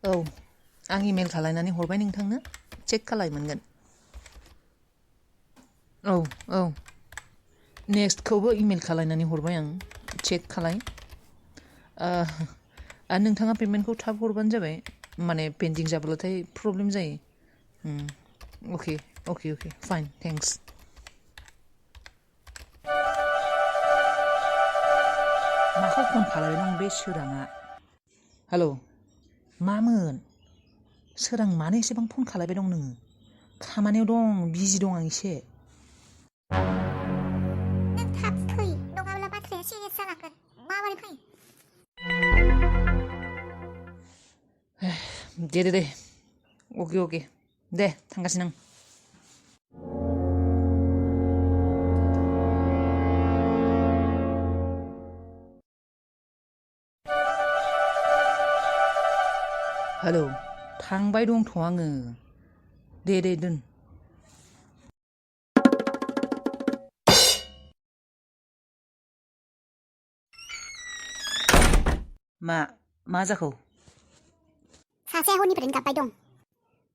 औ आं इमेल खालायनानै हरबाय नोंथांनो चेक खालाय मोनगोन औ नेक्स्टखौबो इमेल खालायनानै हरबाय आं चेक खालाय आरो नोंथाङा पेमेन्टखौ थाब हरबानो जाबाय माने पेन्डिं जाब्लाथाय प्रब्लेम जायो अके फाइन थेंक्स माखौ फन खालायबाय दं बे सोराङा हेलौ मामोन सोरां मानो एसेबां फन खालायबाय दं नोङो खामानियाव दं बिजि दं आं एसे नों थाब फै नङाब्ला बाथ्राया सिरियास जालांगोन माबोरै फै दे अके दे थांगासिनो आं हेलौ थांबाय दंथ' आङो दे दोन मा जाखो सासेया हरनिफ्रायनो गाबबाय दं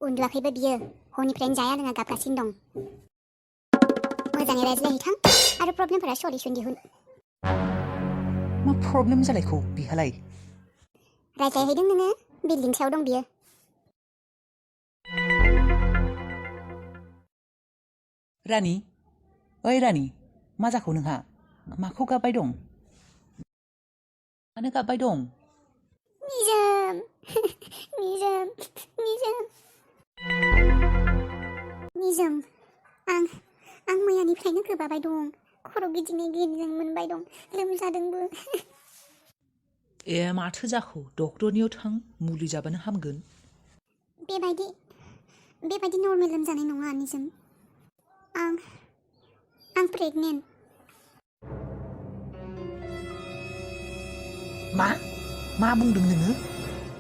उन्दुआखैबो बियो हरनिफ्रायनो जाया लोङा गाबगासिनो दं मोजाङै रायज्लायहैथां आरो प्रब्लेमफोरा सलिउसन दिहुन मा प्रब्लेम जालायखौ बिहालाय रायज्लायहैदों नोङो बिल्डिं सायाव दं बियो रानि ओइ रानि मा जाखो नोंहा माखौ गाबबाय दं मानो गाबबाय दं निजोम आं मैयानिफ्रायनो गोबाबाय दं खर' गिदिंनाय मोनबाय दं लोमजादोंबो ए माथो जाखो डक्टरनियाव थां मुलि जाबानो हामगोन बेबायदि नर्मेल लोमजानाय नङा निजोम आं प्रेगनेन्ट मा बुंदों नोङो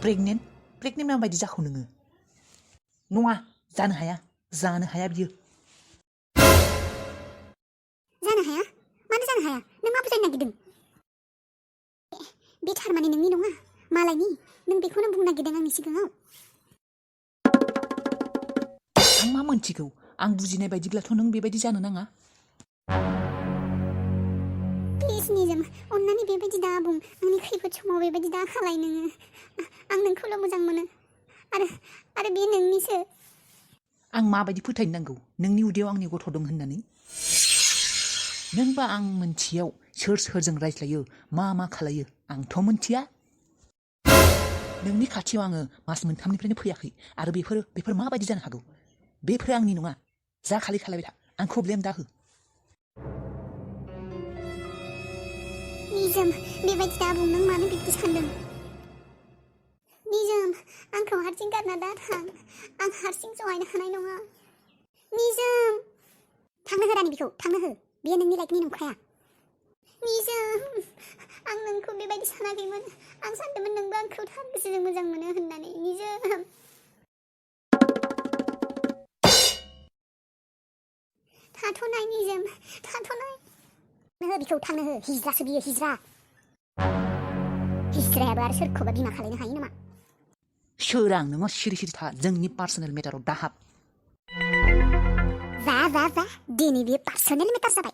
प्रेगनेन्ट माबायदि जाखो नोङो नङा जानो हाया बियो जानो हाया मानो जानो हाया नों मा बुजायनो नागिरदों बे थारमाने नोंनि नङा मालायनि नों बेखौनो बुंनो नागिरदों आंनि सिगाङाव आं मा मोनथिगौ आं बुजिनाय बायदिब्लाथ' नों बेबायदि जानो नाङा प्लिज निजोम अन्नानै बेबायदि दा बुं आंनि खैफोद समाव बेबायदि दा खालाय नोङो आं नोंखौल' मोजां मोनो आरो बे नोंनिसो आं माबायदि फोथायनो नांगौ नोंनि उदैयाव आंनि गथ' दं होननानै नोंबा आं मोनथियाव सोरजों रायज्लायो मा खालायो आंथ' मोनथिया नोंनि खाथियाव आङो मास मोनथामनिफ्रायनो फैयाखै आरो बेफोर माबायदि जानो हागौ बेफोर आंनि नङा जा खालायबाय था आंखौ ब्लेम दाहो निजोम बेबायदि दा बुं नों मानो बिब्दि सानदों निजोम आंखौ हारसिं गारना दा थां आं हारसिं सहायनो हानाय नङा निजोम थांनो हो रानि बिखौ थांनो हो बेयो नोंनि लाइफनि नंखाया निजोम आं नोंखौ बेबायदि सानाखैमोन आं सानदोंमोन नोंबो आंखौ थार गोसोजों मोजां मोनो होननानै निजोम थाथ'नाय निजोम थाथ'नाय हो बिखौ थांनो हो हिज्रासो बियो हिज्रायाबो आरो सोरखौबा बिमा खालायनो हायो नामा सोरां नोङो सिरि था जोंनि पार्सनेल मेटाराव दाहाब वा दिनै बेयो पार्सनेल मेटार जाबाय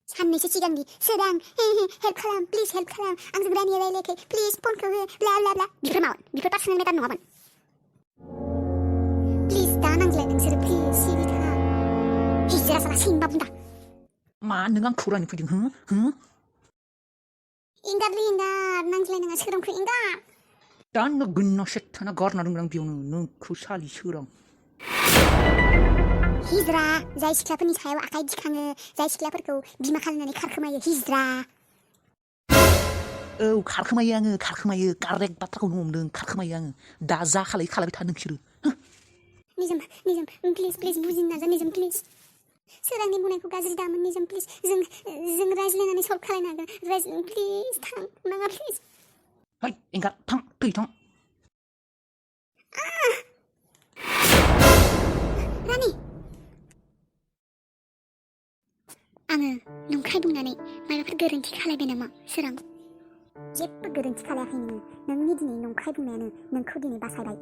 साननैसो सिगांनि सोरां हेल्प खालाम प्लिज हेल्प खालाम आंजों रानिया रायलायाखै प्लिज फनखौ हो ब्ला ब्ला ब्ला बेफोर पार्सनेल मेटार नङामोन प्लिज दा नांज्लाय नोंसोरो प्लिज सिरि था हिज्रा साला सैमा बुन्दा मा नों आं खौरानि फैदों इंगार नांज्लाय नङा सोरांखौ इंगार दा नोगोनना सेथाना गारना दोनदों आं बेयावनो नोंखौ सालि सोरां हिज्रा जाय सिख्लाफोरनि सायाव आखाइ दिखाङो जाय सिख्लाफोरखौ बिमा खालामनानै खारखोमायो हिज्रा औ खारखोमायो कारेक्ट बाथ्राखौनो हमदों खारखोमायो आङो दा जा खालायबाय था नोंसोरो निजोम प्लिज बुजिनो नाजा निजोम प्लिज सोरांनि बुंनायखौ गाज्रि दामोन निजोम प्लिज जों रायज्लायनानै सल्भ खालायनो हागोन प्लिज थां नाङा प्लिज है एंगार थां रानि आङो नंखाय बुंनानै माबाफोर गोरोन्थि खालायबाय नामा सोरां जेबो गोरोन्थि खालायाखै नोङो नोंनि दिनै नंखाय बुंनायानो नोंखौ दिनै बासायबाय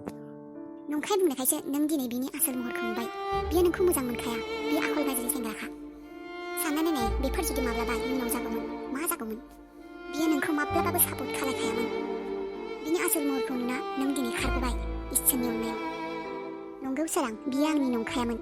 नंखाय बुंनायखायसो नों दिनै बिनि आसोल महरखौ नुबाय बियो नोंखौ मोजां मोनखाया बियो आखल गाज्रि सेंग्राखा साननानै नाय बेफोर जुदि माब्लाबा इयुनाव जागौमोन मा जागौमोन बियो नोंखौ माब्लाबाबो सापर्ट खालायखायामोन बिनि आसोल महरखौ नुना नों दिनै खारग'बाय इसोरनि अननायाव नंगौ सोरां बियो आंनि नंखायामोन